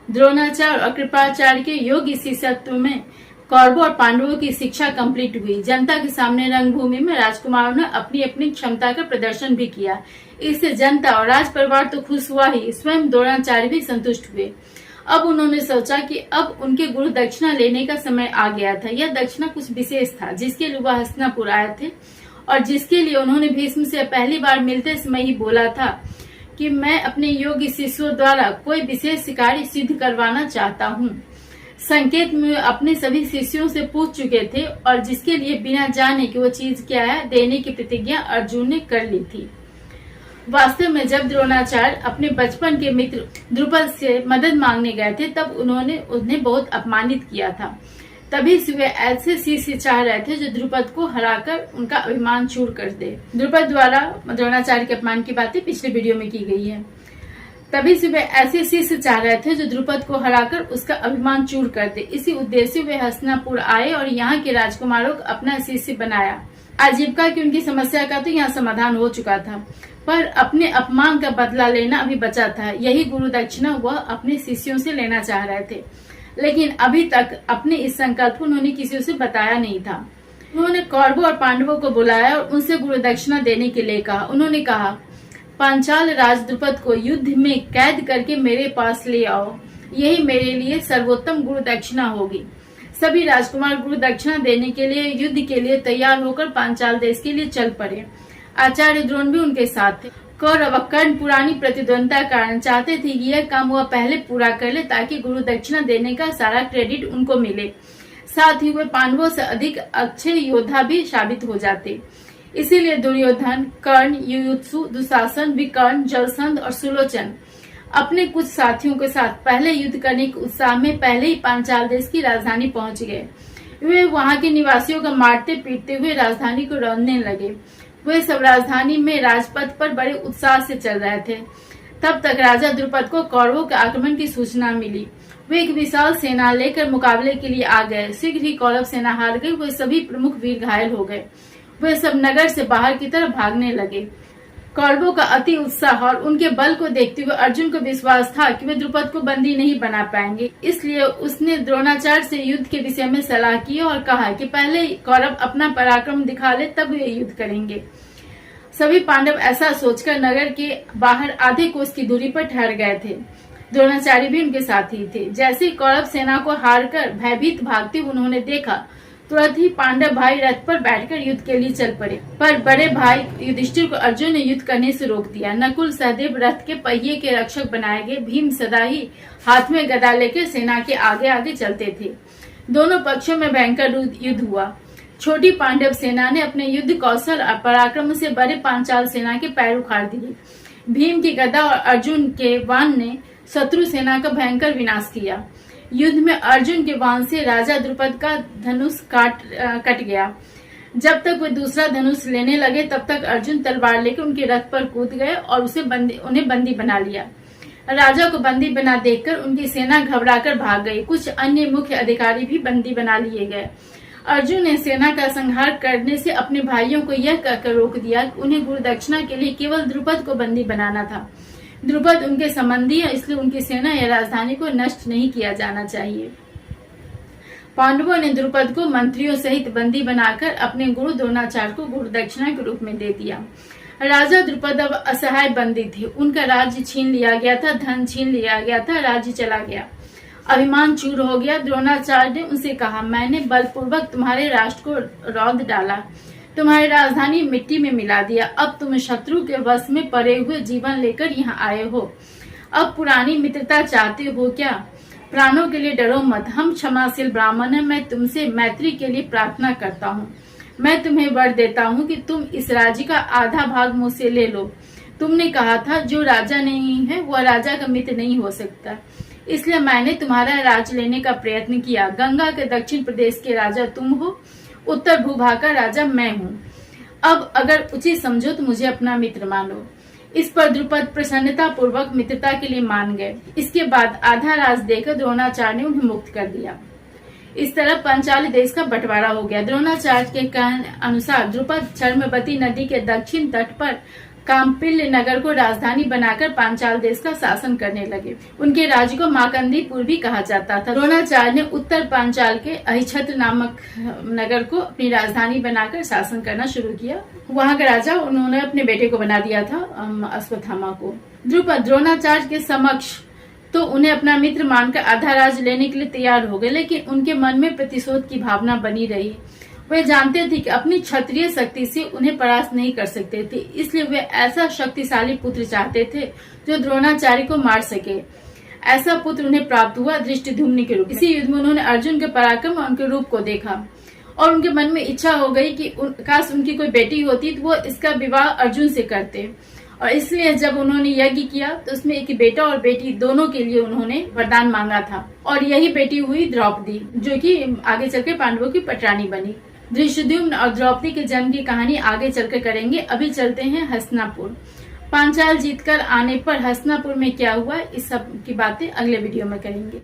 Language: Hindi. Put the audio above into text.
द्रोणाचार्य और कृपाचार्य के योग शिष्यत्व में कौरवों और पांडवों की शिक्षा कंप्लीट हुई। जनता के सामने रंगभूमि में राजकुमारों ने अपनी अपनी क्षमता का प्रदर्शन भी किया। इससे जनता और राज परिवार तो खुश हुआ ही, स्वयं द्रोणाचार्य भी संतुष्ट हुए। अब उन्होंने सोचा कि अब उनके गुरु दक्षिणा लेने का समय आ गया था। यह दक्षिणा कुछ विशेष था जिसके लिए वह हस्तिनापुर आए थे और जिसके लिए उन्होंने भीष्म से पहली बार मिलते समय ही बोला था कि मैं अपने योगी शिष्यों द्वारा कोई विशेष कार्य सिद्ध करवाना चाहता हूँ। संकेत में अपने सभी शिष्यों से पूछ चुके थे और जिसके लिए बिना जाने कि वो चीज क्या है देने की प्रतिज्ञा अर्जुन ने कर ली थी। वास्तव में जब द्रोणाचार्य अपने बचपन के मित्र द्रुपद से मदद मांगने गए थे तब उन्होंने उन्हें बहुत अपमानित किया था। तभी से वे ऐसे शिष्य चाह रहे थे जो द्रुपद को हराकर उनका अभिमान चूर कर दे। द्रुपद द्वारा द्रोणाचार्य के अपमान की बातें पिछले वीडियो में की गई है। तभी से वे ऐसे शिष्य चाह रहे थे जो द्रुपद को हराकर उसका अभिमान चूर कर दे। इसी उद्देश्य वे हस्तिनापुर आए और यहाँ के राजकुमारों को अपना शिष्य बनाया। आजीविका की उनकी समस्या का तो यहाँ समाधान हो चुका था, पर अपने अपमान का बदला लेना अभी बचा था। यही गुरु दक्षिणा वह अपने शिष्यों से लेना चाह रहे थे, लेकिन अभी तक अपने इस संकल्प को उन्होंने किसी से बताया नहीं था। उन्होंने कौरवों और पांडवों को बुलाया और उनसे गुरु दक्षिणा देने के लिए कहा। उन्होंने कहा, पांचाल राज द्रुपद को युद्ध में कैद करके मेरे पास ले आओ, यही मेरे लिए सर्वोत्तम गुरु दक्षिणा होगी। सभी राजकुमार गुरु दक्षिणा देने के लिए युद्ध के लिए तैयार होकर पांचाल देश के लिए चल पड़े। आचार्य द्रोण भी उनके साथ थे। कौरव और कर्ण पुरानी प्रतिद्वंदता कारण चाहते थे कि यह काम वह पहले पूरा कर ले ताकि गुरु दक्षिणा देने का सारा क्रेडिट उनको मिले। साथ ही वे पांडवों से अधिक अच्छे योद्धा भी साबित हो जाते। इसीलिए दुर्योधन, कर्ण, युयुत्सु, दुशासन, विकर्ण, जलसंध और सुलोचन अपने कुछ साथियों के साथ पहले युद्ध करने के उत्साह में पहले ही पांचाल देश की राजधानी पहुंच गए। वे वहां के निवासियों को मारते पीटते हुए राजधानी को रौंदने लगे। वे सब राजधानी में राजपथ पर बड़े उत्साह से चल रहे थे। तब तक राजा द्रुपद को कौरवों के आक्रमण की सूचना मिली। वे एक विशाल सेना लेकर मुकाबले के लिए आ गए। शीघ्र ही कौरव सेना हार गई। वे सभी प्रमुख वीर घायल हो गए। वे सब नगर से बाहर की तरफ भागने लगे। कौरवों का अति उत्साह और उनके बल को देखते हुए अर्जुन को विश्वास था कि वे द्रुपद को बंदी नहीं बना पाएंगे। इसलिए उसने द्रोणाचार्य से युद्ध के विषय में सलाह की और कहा कि पहले कौरव अपना पराक्रम दिखा ले तब वे युद्ध करेंगे। सभी पांडव ऐसा सोचकर नगर के बाहर आधे कोस की दूरी पर ठहर गए थे। द्रोणाचार्य भी उनके साथ ही थे। जैसे ही कौरव सेना को हारकर भयभीत भागते उन्होंने देखा, तुरंत ही पांडव भाई रथ पर बैठकर युद्ध के लिए चल पड़े। पर बड़े भाई युधिष्ठिर को अर्जुन ने युद्ध करने से रोक दिया। नकुल, सहदेव रथ के पहिए के रक्षक बनाए गए। भीम सदा ही हाथ में गदा लेकर सेना के आगे आगे चलते थे। दोनों पक्षों में भयंकर युद्ध हुआ। छोटी पांडव सेना ने अपने युद्ध कौशल और पराक्रम से बड़े पांचाल सेना के पैर उखाड़ दिए। भीम की गदा और अर्जुन के बाण ने शत्रु सेना का भयंकर विनाश किया। युद्ध में अर्जुन के बाण से राजा द्रुपद का धनुष कट गया। जब तक वे दूसरा धनुष लेने लगे तब तक अर्जुन तलवार लेकर उनके रथ पर कूद गए और उन्हें बंदी बना लिया। राजा को बंदी बना देखकर उनकी सेना घबराकर भाग गई। कुछ अन्य मुख्य अधिकारी भी बंदी बना लिए गए। अर्जुन ने सेना का संहार करने से अपने भाइयों को यह कहकर रोक दिया कि उन्हें गुरु दक्षिणा के लिए केवल द्रुपद को बंदी बनाना था। द्रुपद उनके संबंधी है, इसलिए उनकी सेना या राजधानी को नष्ट नहीं किया जाना चाहिए। पांडवों ने द्रुपद को मंत्रियों सहित बंदी बनाकर अपने गुरु द्रोणाचार्य को गुरु दक्षिणा के रूप में दे दिया। राजा द्रुपद अब असहाय बंदी थे। उनका राज्य छीन लिया गया था, धन छीन लिया गया था, राज्य चला गया, अभिमान चूर हो गया। द्रोणाचार्य ने उनसे कहा, मैंने बलपूर्वक तुम्हारे राष्ट्र को रौंद डाला, तुम्हारी राजधानी मिट्टी में मिला दिया। अब तुम शत्रु के वश में पड़े हुए जीवन लेकर यहाँ आए हो। अब पुरानी मित्रता चाहते हो क्या? प्राणों के लिए डरो मत, हम क्षमाशील ब्राह्मण हैं। मैं तुमसे मैत्री के लिए प्रार्थना करता हूँ। मैं तुम्हें वर देता हूँ कि तुम इस राज्य का आधा भाग मुझसे ले लो। तुमने कहा था जो राजा नहीं है वह राजा का मित्र नहीं हो सकता, इसलिए मैंने तुम्हारा राज लेने का प्रयत्न किया। गंगा के दक्षिण प्रदेश के राजा तुम हो, उत्तर भूभाग का राजा मैं हूँ। अब अगर उचित समझो तो मुझे अपना मित्र मानो। इस पर द्रुपद प्रसन्नता पूर्वक मित्रता के लिए मान गए। इसके बाद आधा राज देकर द्रोणाचार्य ने उन्हें मुक्त कर दिया। इस तरह पांचाल देश का बंटवारा हो गया। द्रोणाचार्य के कहने अनुसार द्रुपद चर्मवती नदी के दक्षिण तट पर काम्पिल्य नगर को राजधानी बनाकर पांचाल देश का शासन करने लगे। उनके राज्य को माकंदीपुर भी कहा जाता था। द्रोणाचार्य ने उत्तर पांचाल के अहिछत्र नामक नगर को अपनी राजधानी बनाकर शासन करना शुरू किया। वहाँ का राजा उन्होंने अपने बेटे को बना दिया था, अश्वत्थामा को। द्रुपद द्रोणाचार्य के समक्ष तो उन्हें अपना मित्र मानकर आधा राज्य लेने के लिए तैयार हो गए, लेकिन उनके मन में प्रतिशोध की भावना बनी रही। वे जानते थे कि अपनी क्षत्रिय शक्ति से उन्हें परास्त नहीं कर सकते थे, इसलिए वे ऐसा शक्तिशाली पुत्र चाहते थे जो द्रोणाचार्य को मार सके। ऐसा पुत्र उन्हें प्राप्त हुआ दृष्टिद्युम्न के रूप में। इसी युद्ध में उन्होंने अर्जुन के पराक्रम और उनके रूप को देखा और उनके मन में इच्छा हो गई कि काश उनकी कोई बेटी होती तो वो इसका विवाह अर्जुन से करते। और इसलिए जब उन्होंने यज्ञ किया तो उसमें एक बेटा और बेटी दोनों के लिए उन्होंने वरदान मांगा था, और यही बेटी हुई द्रौपदी, जो कि आगे चलकर पांडवों की पटरानी बनी। धृष्टद्युम्न और द्रौपदी के जन्म की कहानी आगे चलकर करेंगे। अभी चलते हैं हस्तिनापुर। पांचाल जीतकर आने पर हस्तिनापुर में क्या हुआ, इस सब की बातें अगले वीडियो में करेंगे।